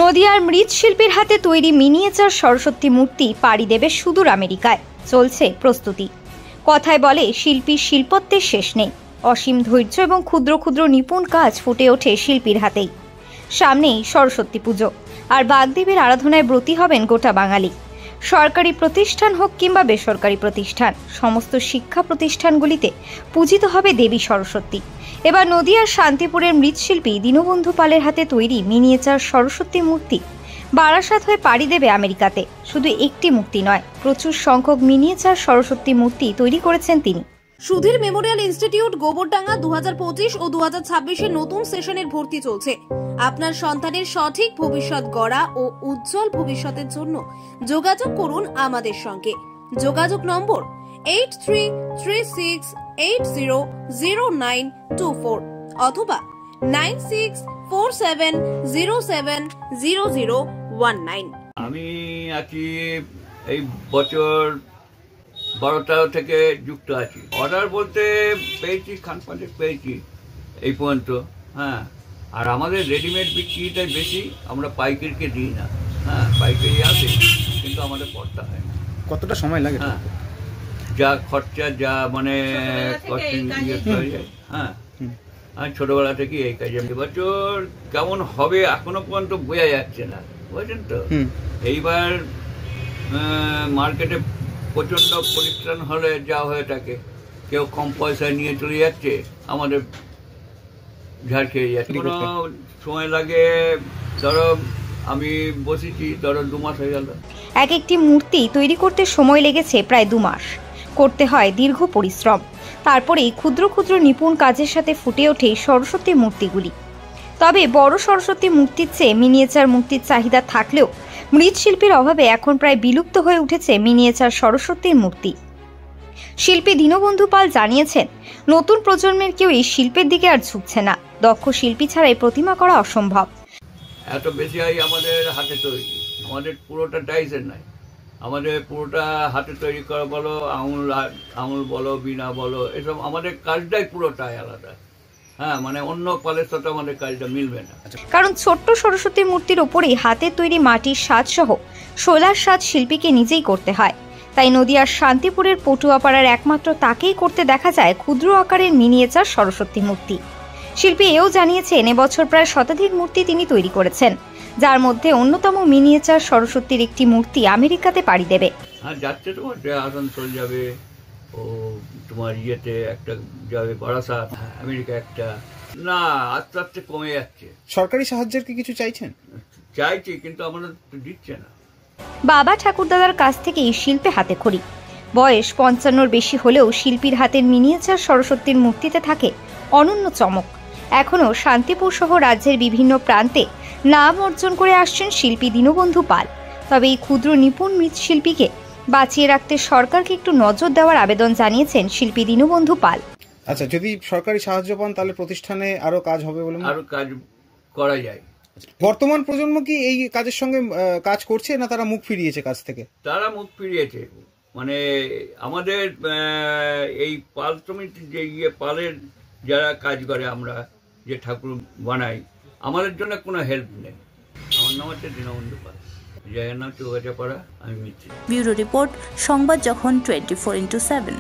নদিয়ার মৃৎশিল্পীর হাতে তৈরি মিনিয়েচার সরস্বতী মূর্তি পাড়ি দেবে সুদূর আমেরিকায়। চলছে প্রস্তুতি। কথায় বলে শিল্পীর শিল্পত্বের শেষ নেই। অসীম ধৈর্য এবং ক্ষুদ্র ক্ষুদ্র নিপুণ কাজ ফুটে ওঠে শিল্পীর হাতেই। সামনেই সরস্বতী পুজো, আর বাগদেবীর আরাধনায় ব্রতী হবেন গোটা বাঙালি। সরকারি প্রতিষ্ঠান হোক কিংবা বেসরকারি প্রতিষ্ঠান, সমস্ত শিক্ষা প্রতিষ্ঠানগুলিতে পূজিত হবে দেবী সরস্বতী। এবার নদিয়ার শান্তিপুরের মৃৎশিল্পী দীনবন্ধু পালের হাতে তৈরি মিনিয়েচার সরস্বতী মূর্তি বারাসাত হয়ে পাড়ি দেবে আমেরিকাতে। শুধু একটি মূর্তি নয়, প্রচুর সংখ্যক মিনিয়েচার সরস্বতী মূর্তি তৈরি করেছেন তিনি। সুধীর মেমোরিয়াল ইনস্টিটিউট গোবরডাঙ্গা 2025 ও 2026 নতুন সেশনের ভর্তি চলছে। আপনার সন্তানের সঠিক ভবিষ্যৎ গড়া ও উজ্জ্বল ভবিষ্যতের জন্য যোগাযোগ করুন আমাদের সঙ্গে। যোগাযোগ নম্বর 8336800924 অথবা 9647070019। আমি আছি এই বছর 12টা থেকে যুক্ত আছি। অর্ডার বলতে পেয়েছি, খান পাঁচেক পেয়েছি এই পর্যন্ত। হ্যাঁ, আর আমাদের রেডিমেড বিক্রিটাই বেশি, আমরা পাইকারিকে দিই না। হ্যাঁ, পাইকারি আসে কিন্তু আমাদের পড়তে হয় না। কতটা সময় লাগে? হ্যাঁ, যা খরচা, যা মানে কস্টিং হয়ে যায়। হ্যাঁ, আর ছোটবেলা থেকে এই কাজে। এবছর কেমন হবে এখনো পর্যন্ত বোঝা যাচ্ছে না, বুঝছেন তো। এইবার মার্কেটে প্রচন্ড পরিশ্রম হলে যা হয়ে থাকে, কেউ কম পয়সায় নিয়ে চলে যাচ্ছে, আমাদের ঝাড় খেয়ে যাচ্ছে। কোনো সময় লাগে, ধরো আমি বসেছি, ধরো 2 মাস হয়ে গেল। এক একটি মূর্তি তৈরি করতে সময় লেগেছে প্রায় 2 মাস। করতে হয় দীর্ঘ পরিশ্রম। তারপরেই ক্ষুদ্র ক্ষুদ্র নিপুণ কাজের সাথে ফুটে ওঠে সরস্বতী মূর্তিগুলি। তবে বড় সরস্বতী মূর্তির চেয়ে মিনিয়েচার মূর্তির চাহিদা থাকলেও মৃৎশিল্পীর অভাবে এখন প্রায় বিলুপ্ত হয়ে উঠেছে মিনিয়েচার সরস্বতীর মূর্তি। শিল্পী দীনবন্ধু পাল জানিয়েছেন, নতুন প্রজন্মের কেউ এই শিল্পের দিকে আর ঝুঁকছে না। দক্ষ শিল্পী ছাড়াই প্রতিমা করা অসম্ভব। এত বেশি আমাদের হাতে তৈরি, আমাদের পুরোটা টাইসের নাই, আমাদের পুরোটা হাতে তৈরি করা, বলো আঙুল বলো, বিনা বলো, এসব আমাদের কাজটাই পুরোটাই আলাদা। হ্যাঁ, মানে অন্য পালের সাথে আমাদের কাজটা মিলবে না। কারণ ছোট্ট সরস্বতী মূর্তির ওপরেই হাতে তৈরি মাটির সাজ সহ শোলার সাজ শিল্পীকে নিজেই করতে হয়। তাই নদিয়ার শান্তিপুরের পটুয়াপাড়ার একমাত্র তাকেই করতে দেখা যায় ক্ষুদ্র আকারের মিনিয়েচার সরস্বতী মূর্তি। শিল্পী এও জানিয়েছেন, এবছর প্রায় শতাধিক মূর্তি তিনি তৈরি করেছেন, যার মধ্যে অন্যতম মিনিয়েচার সরস্বতীর একটি মূর্তি আমেরিকাতে পাড়ি দেবে। হ্যাঁ, যাচ্ছে, তোমার আসানসোল যাবে, ও তোমার ইয়েতে একটা যাবে বারাসাত, আমেরিকা একটা। না, আস্তে আস্তে কমে যাচ্ছে। সরকারি সাহায্যের কি কিছু চাইছেন? চাইছি, কিন্তু আমাদের দিচ্ছে না। বাবা ঠাকুরদাদার কাছ থেকে এই শিল্পে হাতে খড়ি। বয়স 55-র বেশি হলেও শিল্পীর হাতের মিনিয়েচার সরস্বতীর মূর্তিতে থাকে অনন্য চমক। এখনও শান্তিপুর সহ রাজ্যের বিভিন্ন প্রান্তে নাম অর্জন করে আসছেন শিল্পী দীনবন্ধু পাল। তবে এই ক্ষুদ্র নিপুণ মৃৎশিল্পীকে বাঁচিয়ে রাখতে সরকারকে একটু নজর দেওয়ার আবেদন জানিয়েছেন শিল্পী দীনবন্ধু পাল। আচ্ছা, যদি সরকারি সাহায্য পান তাহলে প্রতিষ্ঠানে আরো কাজ হবে বলে আরো কাজ করা যায়। বর্তমান প্রজন্ম কি এই কাজের সঙ্গে কাজ করছে, না তারা মুখ ফিরিয়েছে কাজ থেকে? তারা মুখ ফিরিয়েছে। মানে আমাদের এই পাল সমিতি যে পালের যারা কাজ করে, আমরা যে ঠাকুর বানাই, আমাদের জন্য কোনো হেল্প নেই। আমার নাম হচ্ছে দীনবন্ধু পাল, জায়গার নাম চৌগাছাপাড়া, আমি মিত্র। ব্যুরো রিপোর্ট, সংবাদ যখন 24x7।